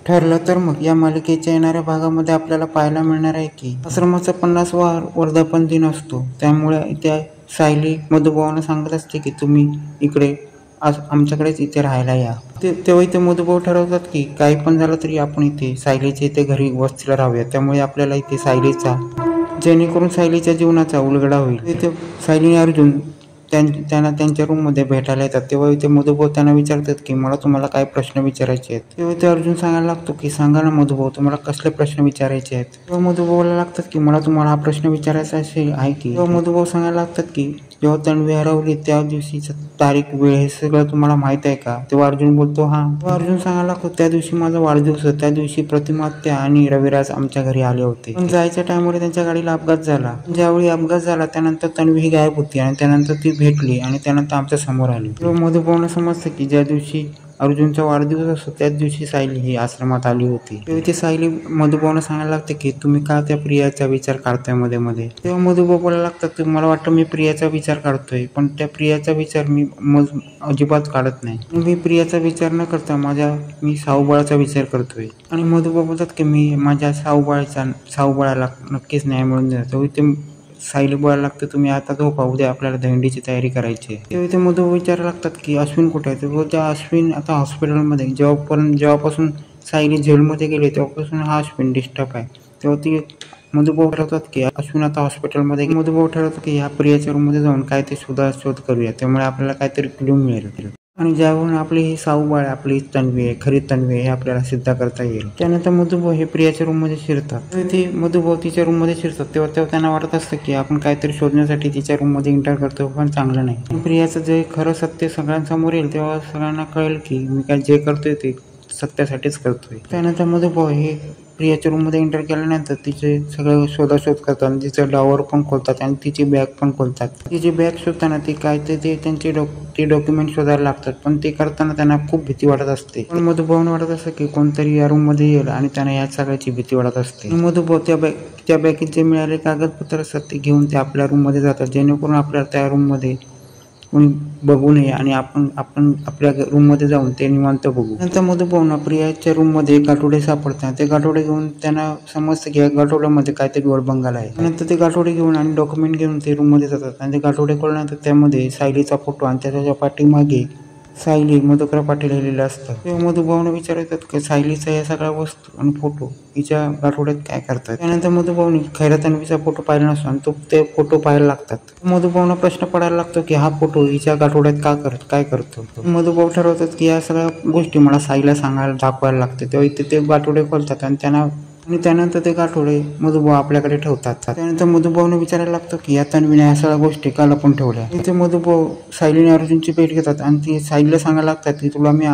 ठरलं तर मग या मालिकेच्या येणाऱ्या भागामध्ये आपल्याला पाहायला मिळणार आहे की आश्रमाचा 50वा वर्धापन दिन असतो. त्यामुळे त्या सायली मधुभावांना सांगत असते की तुम्ही इकडे आज आमच्याकडेच इथे राहायला या. तेव्हा इथे मधुभाऊ ठरवतात की काही पण झालं तरी आपण इथे सायलीच्या इथे घरी वस्तीला राहूया. त्यामुळे आपल्याला इथे सायलीचा जेणेकरून सायलीच्या जीवनाचा उलगडा होईल. इथे सायली आणि अर्जुन त्यांना त्यांच्या रूममध्ये भेटायला येतात. तेव्हा इथे मधुभाऊ त्यांना विचारतात की मला तुम्हाला काय प्रश्न विचारायचे आहेत. तेव्हा इथे अर्जुन सांगायला लागतो की सांगा ना मधुभाऊ, तुम्हाला कसले प्रश्न विचारायचे आहेत. तेव्हा मधुभाऊला लागतात की मला तुम्हाला हा प्रश्न विचारायचा आहे की. तेव्हा मधुभाऊ सांगायला लागतात की जेव्हा तन्वी हरवली त्या दिवशीची तारीख वेळ हे सगळं तुम्हाला माहित आहे का. तेव्हा अर्जुन बोलतो हा. तेव्हा अर्जुन सांगायला लागतो त्या दिवशी माझा वाढदिवस होता. त्या दिवशी प्रतिमा आत्या आणि रविराज आमच्या घरी आले होते. पण जायच्या टाइमवर त्यांच्या गाडीला अपघात झाला. ज्यावेळी अपघात झाला त्यानंतर तन्वी ही गायब होती आणि त्यानंतर ती भेटली आणि त्यानंतर आमच्या समोर आली. तेव्हा मधुभाऊंना समजतं की ज्या दिवशी अर्जुनचा वाढदिवस असतो त्याच दिवशी सायली ही आश्रमात आली होती. तेव्हा ती सायली मधुभाऊंना सांगायला लागते की तुम्ही का त्या प्रियाचा विचार करताय मध्ये मध्ये. तेव्हा मधुभाऊ बोलायला लागतात की मला वाटतं मी प्रियाचा विचार करतोय, पण त्या प्रियाचा विचार मी अजिबात काढत नाही. मी प्रियाचा विचार न करता मी साऊबाळाचा विचार करतोय. आणि मधुभाऊ बोलतात की मी माझ्या साऊबाळाला नक्कीच न्याय मिळून देणार. ते सायली बोलायला लागतं तुम्ही आता झोपा, उद्या आपल्याला दहिंडीची तयारी करायची आहे. तेव्हा ते मधु विचारायला लागतात की अश्विन कुठे आहे. तेव्हा त्या अश्विन आता हॉस्पिटलमध्ये जेव्हापासून सायली जेलमध्ये गेले तेव्हापासून हा अश्विन डिस्टर्ब आहे. तेव्हा ती मधुभाऊ ठरवतात की अश्विन आता हॉस्पिटलमध्ये. मधुभाऊ ठरवतात की ह्या प्रियाच्या रूममध्ये जाऊन काय ते शोध करूया, त्यामुळे आपल्याला काहीतरी क्लू मिळेल आणि ज्यावरून आपली ही साऊबाळ आपली तन्वी आहे, खरी तन्वी हे आपल्याला सिद्ध करता येईल. त्यानंतर मधुभाऊ हे प्रियाच्या रूममध्ये शिरतात. ते मधुभाऊ तिच्या रूममध्ये शिरतात तेव्हा त्यांना वाटत असतं की आपण काहीतरी शोधण्यासाठी तिच्या रूममध्ये एंटर करतो, पण चांगलं नाही. प्रियाचं जे खरं सत्य सगळ्यांसमोर येईल तेव्हा सगळ्यांना कळेल की मी काय जे करतोय ते सत्यासाठीच करतोय. त्यानंतर मधुभाऊ हे प्रियाच्या रूममध्ये एंटर केल्यानंतर तिचे सगळं शोधाशोध करतात आणि तिचं ड्रॉवर पण खोलतात आणि तिची बॅग पण खोलतात. तिची बॅग शोधताना ती काय ते त्यांचे डॉक्युमेंट शोधायला लागतात, पण ते करताना त्यांना खूप भीती वाटत असते. पण मधुभाऊने वाटत असतं की कोणतरी या रूममध्ये येईल आणि त्यांना या सगळ्याची भीती वाटत असते. मधुभाऊ त्या बॅगेत जे मिळाले कागदपत्र असतात ते घेऊन ते आपल्या रूममध्ये जातात, जेणेकरून आपल्याला त्या रूममध्ये कोणी बघू नये आणि आपण आपल्या रूममध्ये जाऊन ते निवांत बघू. नंतर मधुभाऊंना प्रियाच्या रूममध्ये एक गाठोडे सापडतात. ते गाठोडे घेऊन त्यांना समजतं की या गाठोड्यामध्ये काहीतरी गोडबंगाल आहे. नंतर ते गाठोडे घेऊन आणि डॉक्युमेंट घेऊन ते रूममध्ये जातात आणि ते गाठोडे खोलल्यानंतर त्यामध्ये सायलीचा फोटो आणि त्याच्या पाठीमागे सायली मधुकर पाटील लिहिलेलं असतं. तेव्हा मधुभाऊने विचारतात की सायलीचा या सगळ्या वस्तू आणि फोटो हिच्या गाठोड्यात काय करतात. त्यानंतर मधुभाऊने खैरा तन्वीचा फोटो पाहिला नसतो आणि ते फोटो पाहायला लागतात. मधुभाऊंना प्रश्न पडायला लागतो की हा फोटो हिच्या गाठोड्यात काय करतो. मधुभाऊ ठरवतात की या सगळ्या गोष्टी मला सायलीला दाखवायला लागते. तेव्हा इथे ते गाठोडे खोलतात आणि त्यानंतर ते गाठोडे मधुभाऊ आपल्याकडे ठेवतात. त्यानंतर मधुभाऊने विचारायला लागतो की या तन्वीने या सगळ्या गोष्टी का लपून ठेवल्या. इथे मधुभाऊ सायली आणि अर्जुनची भेट घेतात आणि ती सायलीला सांगायला लागतात की तुला मी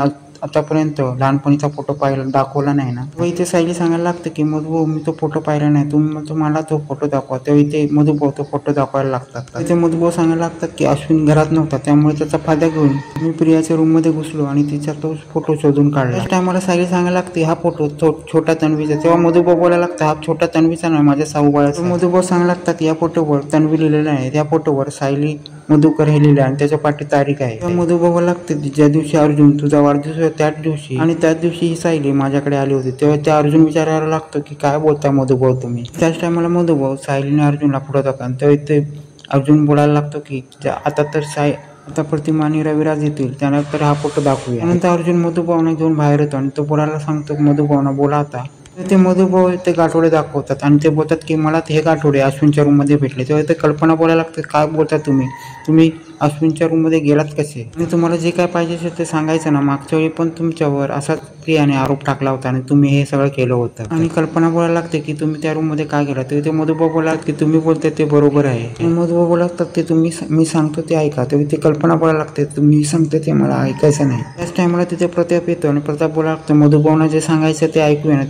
आतापर्यंत लहानपणीचा फोटो दाखवला नाही ना. व इथे सायली सांगायला लागते की मधुभाऊ मी तो फोटो पाहिला नाही, तुम्हाला तो फोटो दाखवा. तेव्हा इथे मधुभाऊ तो फोटो दाखवायला लागतात. इथे मधुभाऊ सांगायला लागतात की अश्विन घरात नव्हता, त्यामुळे त्याचा फायदा घेऊन मी प्रियाच्या रूम मध्ये घुसलो आणि तिचा तो फोटो शोधून काढला. त्या टायमाला सायली सांगायला लागते हा फोटो छोटा तन्वीचा. तेव्हा मधुभाऊ बोलायला लागतं हा छोटा तन्वीचा नाही, माझ्या साऊबाळाचा. मधुभाऊ सांगायला लागतात या फोटोवर तन्वी लिहिलेला आहे, त्या फोटोवर सायली मधुकर हे लिहिलं आणि त्याच्या पाठी तारीख आहे. मधुभाऊ लागते ज्या दिवशी अर्जुन तुझा वाढदिवस त्याच दिवशी आणि त्याच दिवशी ही सायली माझ्याकडे आली होती. तेव्हा त्या अर्जुन विचारायला लागतो की काय बोलता मधुभाऊ तुम्ही. त्याच टायमाला मधुभाऊ सायलीने अर्जुनला फोटो दाखवला. तेव्हा इथे अर्जुन बोलायला लागतो की आता प्रतिमा आणि रविराज येतील त्यानंतर हा फोटो दाखवूया. त्यानंतर अर्जुन मधुभाऊना घेऊन बाहेर येतो आणि तो बोलायला सांगतो मधुभाऊना बोला आता. ते मधुभाऊ ते गाठोडे दाखवतात आणि ते बोलतात की मला हे गाठोडे अश्विनच्या रूम मध्ये भेटले. तेव्हा ते कल्पना बोलायला लागते काय बोलता तुम्ही अश्विनच्या रूम मध्ये गेलात कसे आणि तुम्हाला जे काय पाहिजे असेल ते सांगायचं ना. मागच्या वेळी पण तुमच्यावर असाच प्रियाने आरोप टाकला होता आणि तुम्ही हे सगळं केलं होतं. आणि कल्पना बोलायला लागते की तुम्ही त्या रूम मध्ये का गेला. ते मधुभाऊ बोलतात की तुम्ही बोलते ते बरोबर आहे. आणि मधुभाऊ बोलतात की मी सांगतो ते ऐका. तेव्हा ते कल्पना बोलायला लागते तुम्ही सांगते ते मला ऐकायचं नाही. त्याच टायमाला तिथे प्रताप येतो आणि प्रताप बोलायला लागतो मधुभाऊना जे सांगायचं ते ऐकूया ना.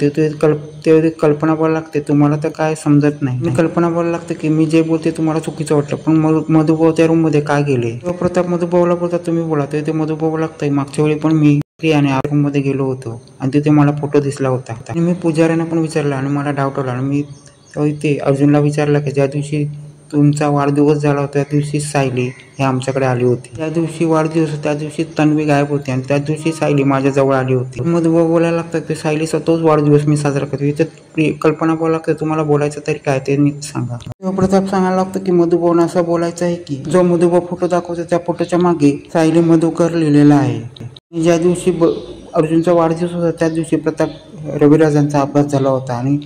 तेव्हा कल्पना बोलायला लागते तुम्हाला तर काय समजत नाही. कल्पना बोलायला लागते की मी जे बोलते तुम्हाला चुकीचं वाटलं, पण मधुभाऊ त्या रूम मध्ये का गेले. तेव्हा प्रताप मधुभाऊला बोलतात तुम्ही बोला. ते मधुभाऊ लागतंय मागच्या वेळी पण मी प्रियाने रूम मध्ये गेलो होतो आणि तिथे मला फोटो दिसला होता आणि मी पुजाऱ्यांना पण विचारला आणि मला डाऊट आला आणि मी इथे अर्जुनला विचारलं की ज्या दिवशी तुमचा वाढदिवस झाला होता त्या दिवशी सायली हे आमच्याकडे आली होती. त्या दिवशी वाढदिवस, त्या दिवशी तन्वी गायब होती आणि त्या दिवशी सायली माझ्याजवळ आली होती. मधुभाऊ बोलायला लागतात की सायलीचा तोच वाढदिवस मी साजरा करतो. इथे कल्पना बोलायला लागते, तुम्हाला बोलायचं तरी काय ते नीट सांगा. प्रताप सांगायला लागतं की मधुभाऊन असं बोलायचं आहे की जो मधुभाऊ फोटो दाखवतो त्या फोटोच्या मागे सायली मधुकर लिहिलेला आहे. ज्या दिवशी अर्जुनचा वाढदिवस होता त्या दिवशी प्रताप रविराजांचा अपघात झाला होता आणि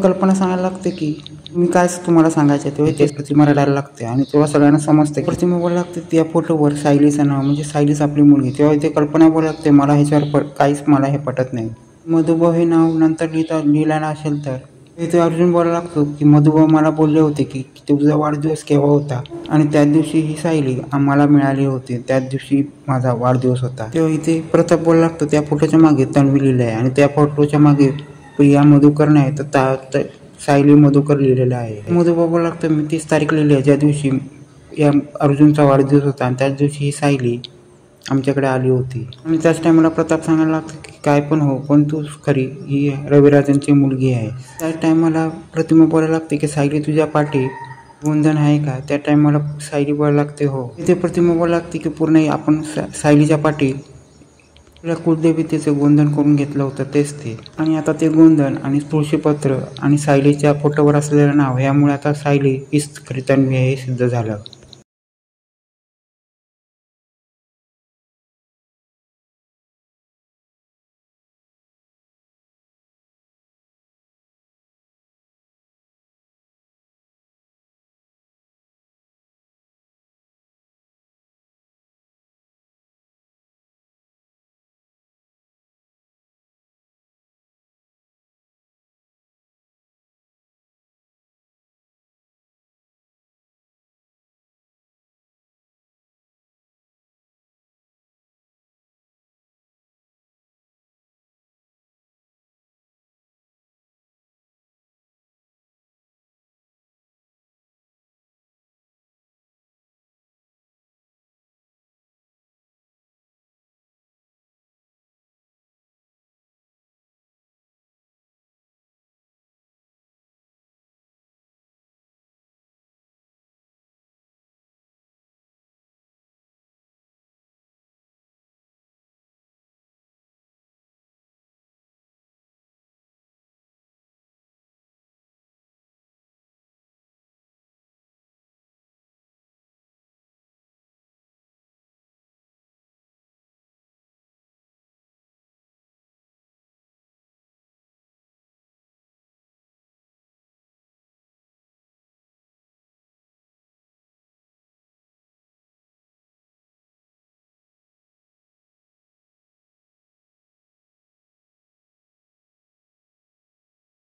कल्पना सांगायला लागते की मी काय तुम्हाला सांगायचं तेव्हा तेच प्रतिमा रडायला लागते आणि तेव्हा सगळ्यांना समजते. प्रतिमा बोलायला लागते त्या फोटोवर सायलीचं नाव म्हणजे सायलीच आपली मुलगी. तेव्हा इथे कल्पना बोलायला लागते मला ह्याच्यावर काहीच मला हे पटत नाही. मधुभाऊ हे नाव नंतर लिहिलं असेल तर इथे अर्जुन बोलायला लागतो की मधुभाऊ मला बोलले होते की तुझा वाढदिवस केव्हा होता आणि त्या दिवशी ही सायली आम्हाला मिळाली होती, त्याच दिवशी माझा वाढदिवस होता. तेव्हा इथे प्रताप बोलायला लागतो त्या फोटोच्या मागे तन्वी लिहिलं आहे आणि त्या फोटोच्या मागे प्रिया मधुकर नाही तर सायली मधुकर लिहिलेलं आहे. मधुभाऊ बोलायला लागतं मी 30 तारीख लिहिली आहे ज्या दिवशी या अर्जुनचा वाढदिवस होता आणि त्याच दिवशी ही सायली आमच्याकडे आली होती. आणि त्याच टायमाला प्रताप सांगायला लागतं की काय पण हो पण तू खरी ही रविराजांची मुलगी आहे. त्याच टायमाला प्रतिमा बोलायला लागते की सायली तुझ्या पाठी गोंधन आहे का. त्या टायमाला सायली बोलायला लागते हो. इथे प्रतिमा बोलायला लागते की पूर्ण आपण सायलीच्या पाठी कुलदेवतेचं गोंधन करून घेतलं होतं तेच ते आणि आता ते गोंधन आणि तुळशीपत्र आणि सायलीच्या फोटोवर असलेलं नाव यामुळे आता सायली हीच खरी तन्वी हे सिद्ध झालं.